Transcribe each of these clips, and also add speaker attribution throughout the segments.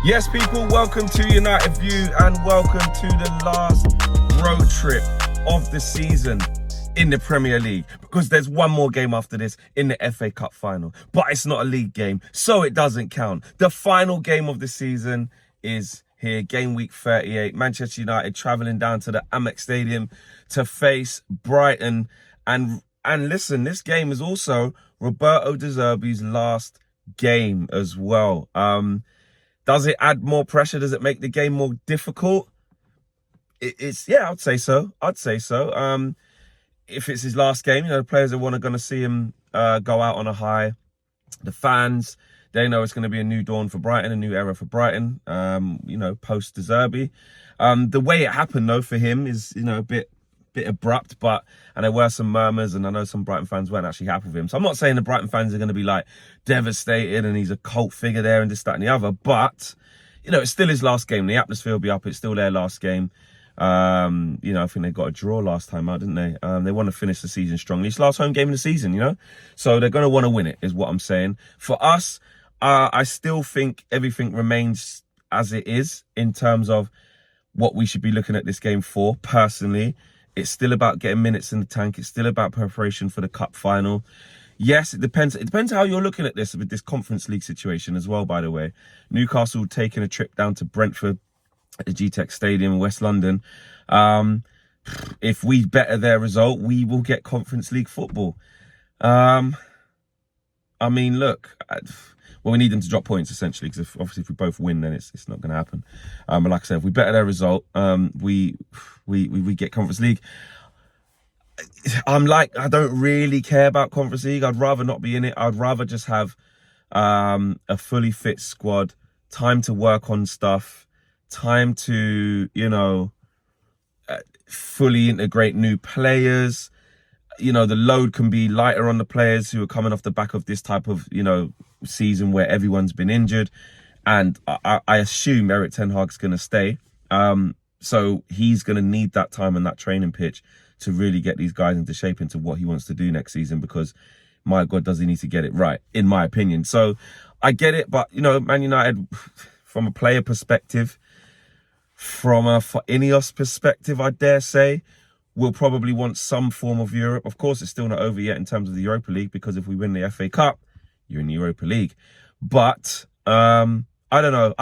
Speaker 1: Yes, people, welcome to United View and welcome to the last road trip of the season in the Premier League, because there's one more game after this in the FA Cup final, but it's not a league game, so it doesn't count. The final game of the season is here, game week 38. Manchester United travelling down to the Amex Stadium to face Brighton. And listen, this game is also Roberto De Zerbi's last game as well. Does it add more pressure? Does it make the game more difficult? Yeah, I'd say so. If it's his last game, the players are going to see him go out on a high. The fans, they know it's going to be a new dawn for Brighton, a new era for Brighton, post De Zerbi. The way it happened, though, for him is, a bit abrupt, and there were some murmurs, and I know some Brighton fans weren't actually happy with him. So I'm not saying the Brighton fans are going to be like devastated and he's a cult figure there and this, that and the other, but it's still his last game. The atmosphere will be up. It's still their last game. I think they got a draw last time out, didn't they? They want to finish the season strongly. It's last home game of the season, so they're going to want to win it, is what I'm saying. For us, I still think everything remains as it is in terms of what we should be looking at this game for. Personally, it's still about getting minutes in the tank. It's still about preparation for the cup final. Yes, it depends. It depends how you're looking at this with this Conference League situation as well, by the way. Newcastle taking a trip down to Brentford at the GTEC Stadium in West London. If we better their result, we will get Conference League football. We need them to drop points, essentially, because obviously if we both win, then it's not going to happen. But like I said, if we better their result, we get Conference League. I don't really care about Conference League. I'd rather not be in it. I'd rather just have a fully fit squad, time to work on stuff, time to, fully integrate new players. The load can be lighter on the players who are coming off the back of this type of, season where everyone's been injured. And I assume Erik Ten Hag's going to stay. So he's going to need that time on that training pitch to really get these guys into shape into what he wants to do next season, because my God, does he need to get it right, in my opinion. So I get it, but, Man United, from a player perspective, from a Ineos perspective, I dare say, we'll probably want some form of Europe. Of course, it's still not over yet in terms of the Europa League, because if we win the FA Cup, you're in the Europa League. But I don't know.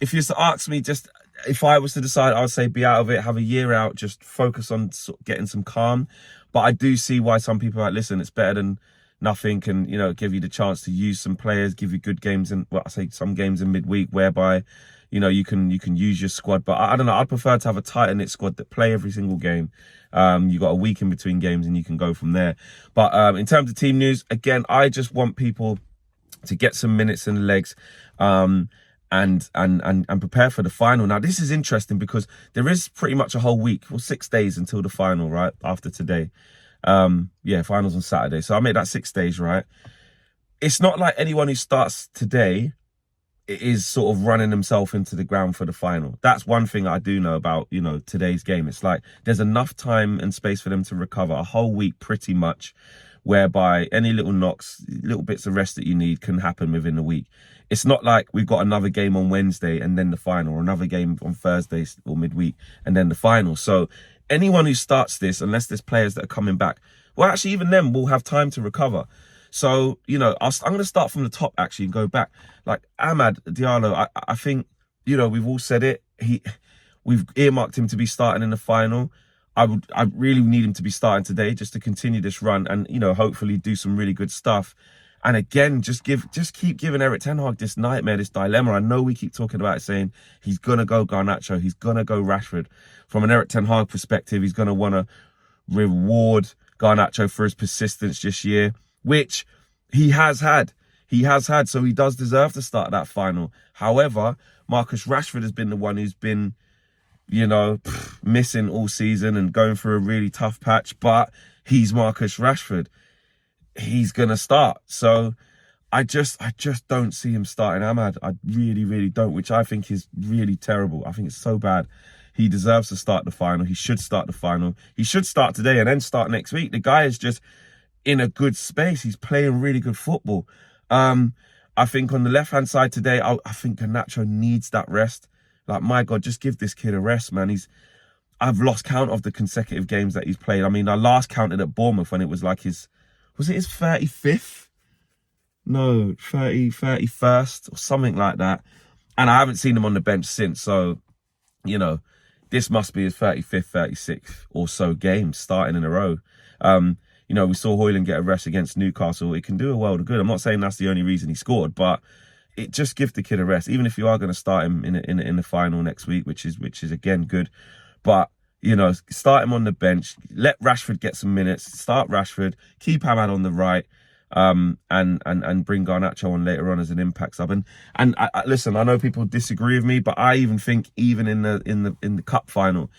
Speaker 1: If you used to ask me, just if I was to decide, I would say be out of it, have a year out, just focus on getting some calm. But I do see why some people are like, listen, it's better than nothing, and give you the chance to use some players, give you good games, and some games in midweek whereby you can use your squad. But I don't know, I'd prefer to have a tighter knit squad that play every single game. You got a week in between games and you can go from there. But in terms of team news, again, I just want people to get some minutes in the legs and prepare for the final. Now, this is interesting because there is pretty much a whole week, 6 days until the final, right? After today. Finals on Saturday. So I made that 6 days, right? It's not like anyone who starts today is sort of running himself into the ground for the final. That's one thing I do know about, today's game. It's like there's enough time and space for them to recover, a whole week pretty much, whereby any little knocks, little bits of rest that you need can happen within the week. It's not like we've got another game on Wednesday and then the final, or another game on Thursday or midweek and then the final. So anyone who starts this, unless there's players that are coming back, well, actually, even them will have time to recover. So, I'm going to start from the top, actually, and go back. Like Amad Diallo, I think, we've all said it. We've earmarked him to be starting in the final. I really need him to be starting today just to continue this run and, hopefully do some really good stuff. And again, just keep giving Erik Ten Hag this nightmare, this dilemma. I know we keep talking about it, saying he's going to go Garnacho, he's going to go Rashford. From an Erik Ten Hag perspective, he's going to want to reward Garnacho for his persistence this year, which he has had. So he does deserve to start that final. However, Marcus Rashford has been the one who's been, missing all season and going through a really tough patch. But he's Marcus Rashford. He's going to start. So I just don't see him starting Amad. I really, really don't, which I think is really terrible. I think it's so bad. He deserves to start the final. He should start the final. He should start today and then start next week. The guy is just in a good space. He's playing really good football. I think on the left-hand side today, I think Garnacho needs that rest. Like, my God, just give this kid a rest, man. I've lost count of the consecutive games that he's played. I mean, I last counted at Bournemouth when it was like was it his 35th? No, 31st or something like that. And I haven't seen him on the bench since. So, you know, this must be his 35th, 36th or so games starting in a row. You know, we saw Højlund get a rest against Newcastle. It can do a world of good. I'm not saying that's the only reason he scored, but it just gives the kid a rest. Even if you are going to start him in the final next week, which is again good. But, you know, start him on the bench. Let Rashford get some minutes. Start Rashford. Keep Hamad on the right. And bring Garnacho on later on as an impact sub. And listen, I know people disagree with me, but I even think even in the cup final,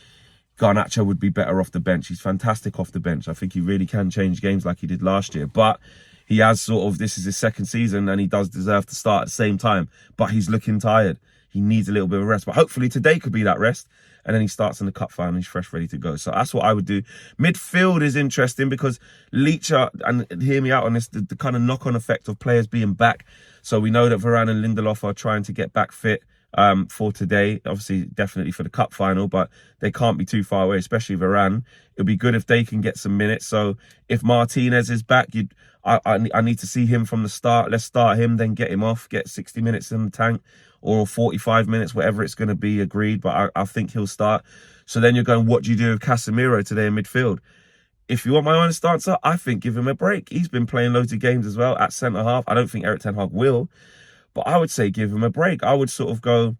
Speaker 1: Garnacho would be better off the bench. He's fantastic off the bench. I think he really can change games like he did last year. But he has this is his second season, and he does deserve to start at the same time. But he's looking tired. He needs a little bit of rest. But hopefully today could be that rest. And then he starts in the cup final, he's fresh, ready to go. So that's what I would do. Midfield is interesting because Leach, and hear me out on this, the kind of knock-on effect of players being back. So we know that Varane and Lindelof are trying to get back fit for today. Obviously, definitely for the cup final, but they can't be too far away, especially Varane. It'll be good if they can get some minutes. So if Martinez is back, I need to see him from the start. Let's start him, then get him off, get 60 minutes in the tank, or 45 minutes, whatever it's going to be agreed. But I think he'll start. So then you're going, what do you do with Casemiro today in midfield? If you want my honest answer, I think give him a break. He's been playing loads of games as well at centre-half. I don't think Erik ten Hag will, but I would say give him a break. I would sort of go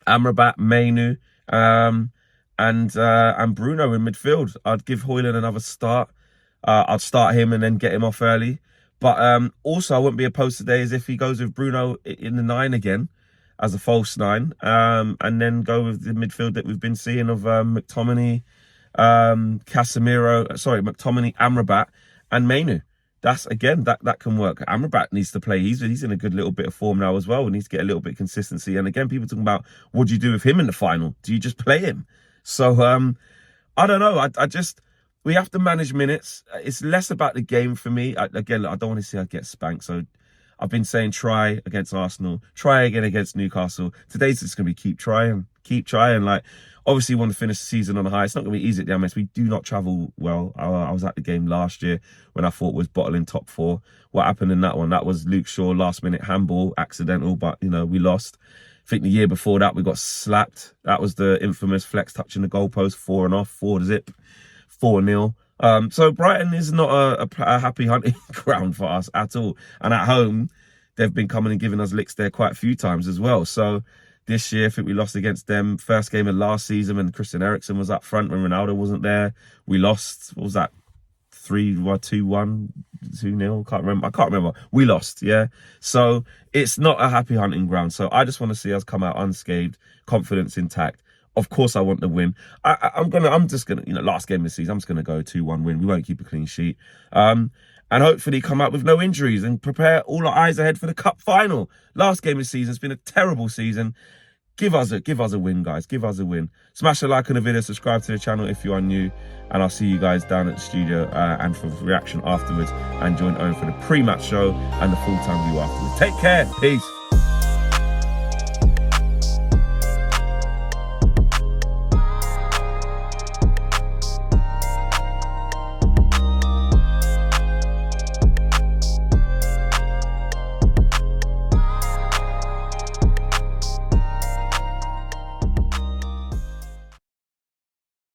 Speaker 1: Amrabat, Mainu, and Bruno in midfield. I'd give Højlund another start. I'd start him and then get him off early. But also, I wouldn't be opposed today as if he goes with Bruno in the 9 again as a false 9, and then go with the midfield that we've been seeing of McTominay, Casemiro, McTominay, Amrabat, and Mainu. That's, again, that can work. Amrabat needs to play. He's in a good little bit of form now as well. He needs to get a little bit of consistency. And again, people talking about, what do you do with him in the final? Do you just play him? So, I don't know. We have to manage minutes. It's less about the game for me. Again, I don't want to see us get spanked. So I've been saying try against Arsenal, try again against Newcastle. Today's just going to be keep trying. Like, obviously, we want to finish the season on a high. It's not going to be easy at the Emirates. We do not travel well. I was at the game last year when I thought was bottling top 4. What happened in that one? That was Luke Shaw last-minute handball, accidental, but, you know, we lost. I think the year before that, we got slapped. That was the infamous Flex touching the goalpost, 4 and off, 4-0. 4-0. So Brighton is not a happy hunting ground for us at all. And at home, they've been coming and giving us licks there quite a few times as well. So this year, I think we lost against them. First game of last season when Christian Eriksen was up front, when Ronaldo wasn't there. We lost, what was that? 2-1, 2-0. I can't remember. We lost, yeah. So it's not a happy hunting ground. So I just want to see us come out unscathed, confidence intact. Of course, I want the win. I'm just gonna, last game of the season, I'm just gonna go 2-1 win. We won't keep a clean sheet, and hopefully come out with no injuries and prepare all our eyes ahead for the cup final. Last game of the season, it's been a terrible season. Give us a win, guys. Give us a win. Smash a like on the video, subscribe to the channel if you are new, and I'll see you guys down at the studio and for the reaction afterwards. And join Owen for the pre-match show and the full-time view afterwards. Take care. Peace.